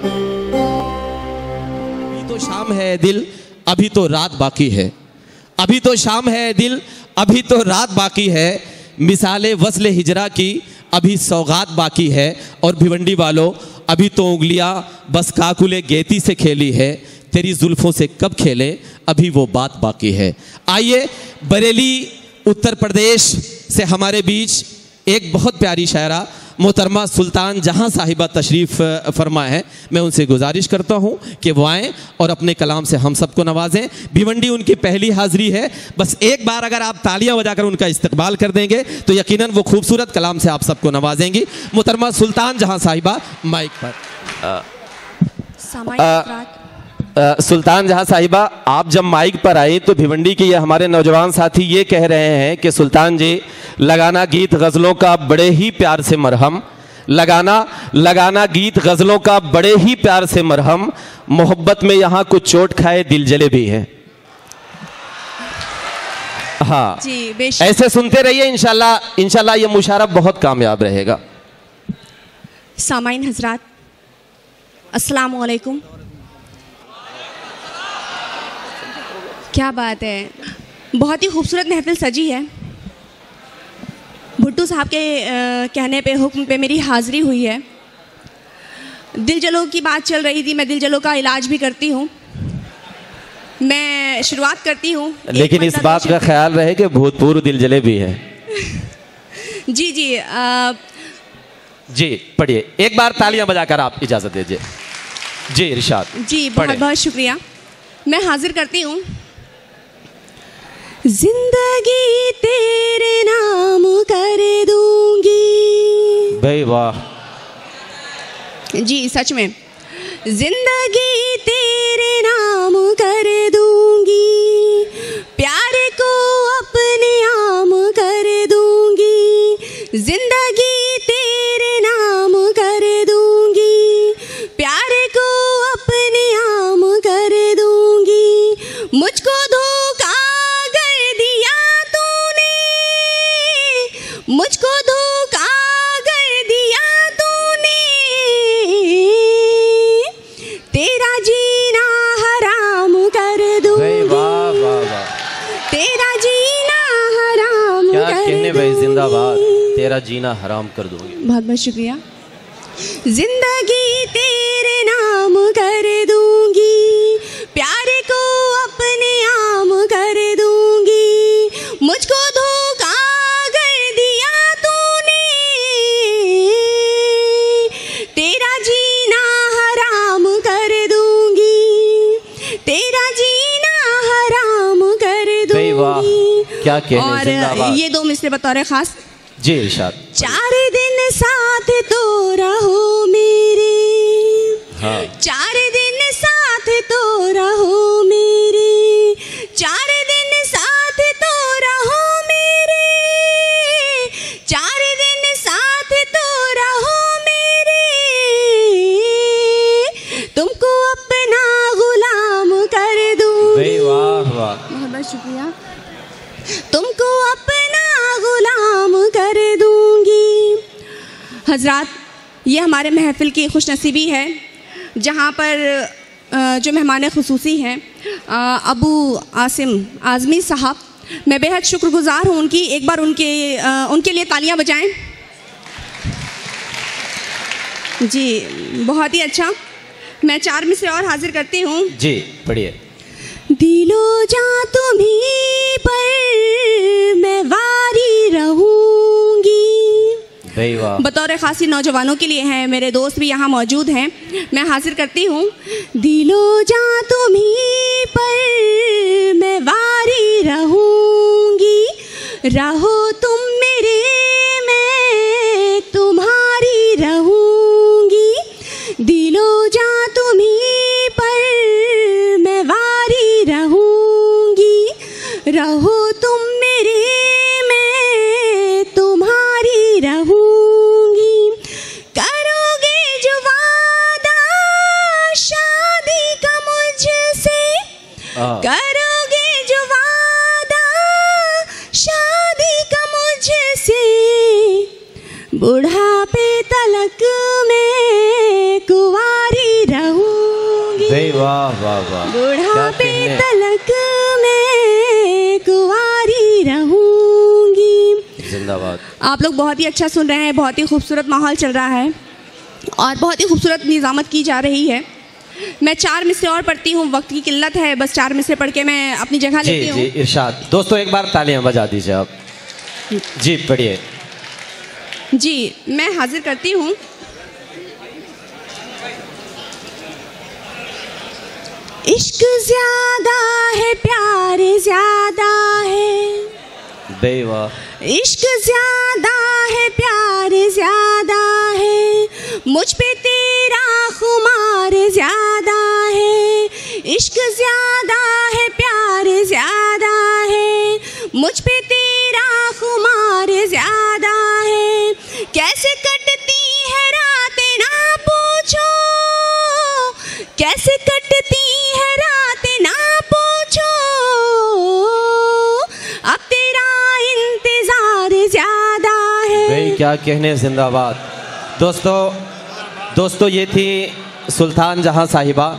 अभी तो शाम है दिल, अभी तो रात बाकी है। अभी तो शाम है दिल, अभी तो रात बाकी है। मिसाले वस्ले हिजरा की अभी सौगात बाकी है। और भिवंडी वालों, अभी तो उंगलियां बस काकुले गेती से खेली है। तेरी जुल्फों से कब खेले, अभी वो बात बाकी है। आइए, बरेली उत्तर प्रदेश से हमारे बीच एक बहुत प्यारी शायरा मोहतरमा सुल्तान जहां साहिबा तशरीफ़ फरमा है। मैं उनसे गुजारिश करता हूं कि वो आएँ और अपने कलाम से हम सबको नवाजें। भिवंडी उनकी पहली हाज़िरी है। बस एक बार अगर आप तालियां बजाकर उनका इस्तकबाल कर देंगे तो यकीनन वो खूबसूरत कलाम से आप सबको नवाजेंगी। मोहतरमा सुल्तान जहां साहिबा माइक पर। सुल्तान जहां साहिबा, आप जब माइक पर आई तो भिवंडी के ये हमारे नौजवान साथी ये कह रहे हैं कि सुल्तान जी, लगाना गीत गज़लों का बड़े ही प्यार से मरहम, लगाना गीत गज़लों का बड़े ही प्यार से मरहम, मोहब्बत में यहाँ कुछ चोट खाए दिल जले भी हैं। हाँ जी, ऐसे सुनते रहिए, इंशाल्लाह ये मुशारफ बहुत कामयाब रहेगा। सामाइन हजरात, अस्सलाम वालेकुम। क्या बात है, बहुत ही खूबसूरत महफिल सजी है। भुट्टू साहब के कहने पे, हुक्म पे मेरी हाज़िरी हुई है। दिल जलो की बात चल रही थी, मैं दिल जलो का इलाज भी करती हूँ। मैं शुरुआत करती हूँ, लेकिन इस बात का ख्याल रहे कि भूतपूर्व दिल जले भी है। जी जी जी पढ़िए, एक बार तालियां बजाकर आप इजाज़त दीजिए। जी इरशाद। जी बहुत बहुत शुक्रिया। मैं हाजिर करती हूँ। जिंदगी तेरे नाम कर दूंगी। भाई वाह जी, सच में जिंदगी तेरे नाम कर दूंगी, प्यार को अपने आम कर दूंगी। जिंदगी तेरे नाम कर दूंगी, प्यार को अपने आम कर दूंगी। मुझको धोखा कर दिया तूने, मुझको धोखा कर दिया तूने, तेरा जीना हराम कर दूंगी। वाह वाह वाह, तेरा जीना हराम क्या कर कहने भाई, दूंगी। जिंदाबाद, तेरा जीना हराम कर दूंगी। बहुत बहुत शुक्रिया। जिंदगी तेरे नाम कर दूंगी, प्यार को अपने आम कर दूंगी। मुझको धोखा कर दिया तूने, तेरा जीना हराम कर दूंगी, तेरा जीना हराम कर दूंगी। क्या कहने, और जिंदाबाद। ये दो मिसरे बतौर खास। जी इरशाद। 4 दिन साथ तो रहो मेरे, हाँ। 4 दिन साथ तो रहो मेरे, 4 दिन साथ तो रहो मेरे, 4 दिन साथ तो रहो मेरे। तुमको अपना गुलाम कर दूंगी। वाह वाह, बहुत बहुत शुक्रिया। तुमको अपना गुलाम कर दूंगी। हजरात, ये हमारे महफिल की खुशनसीबी है जहाँ पर जो मेहमान खुसूसी हैं अबू आसिम आज़मी साहब, मैं बेहद शुक्रगुज़ार हूँ उनकी। एक बार उनके लिए तालियां बजाएं। जी बहुत ही अच्छा। मैं 4 मिसरे और हाजिर करती हूँ। जी पढ़िए। दिलो जा तुम्हीं पर मैं वारी रहूंगी। बतौर खासी नौजवानों के लिए हैं, मेरे दोस्त भी यहाँ मौजूद हैं। मैं हाजिर करती हूँ। दिलो जा तुम्हीं पर मैं वारी रहूंगी, रहो तुम मेरे मैं तुम्हारी रहूंगी। दिलो जा तुम्हीं पर मैं वारी रहूंगी, रहो तुम मेरे मैं तुम्हारी रहूंगी। करोगे जो वादा शादी का मुझसे, करोगे जो वादा शादी का मुझसे, बुढ़ापे तलक में कुंवारी वाह वाह वाह, बुढ़ापे तलक मैं कुंवारी रहूंगी। जिंदाबाद। आप लोग बहुत ही अच्छा सुन रहे हैं, बहुत ही खूबसूरत माहौल चल रहा है और बहुत ही खूबसूरत निज़ामत की जा रही है। मैं 4 मिसरे और पढ़ती हूँ, वक्त की किल्लत है, बस 4 मिसरे पढ़ के मैं अपनी जगह लेती हूँ। जी इरशाद। दोस्तों एक बार तालियां बजा दीजिए आप। जी पढ़िए। जी मैं हाजिर करती हूँ। इश्क ज्यादा है, प्यार ज्यादा है, बेवाह। इश्क ज्यादा है, प्यार ज्यादा है, मुझ पे तेरा खुमार ज्यादा है। इश्क ज्यादा है, प्यार ज्यादा है, मुझ पे तेरा खुमार ज्यादा है। कैसे कटती है रातें ना पूछो, कैसे कटती है रातें ना पूछो, अब तेरा इंतजार ज्यादा है। भाई क्या कहने, जिंदाबाद। दोस्तों ये थी सुल्तान जहां साहिबा।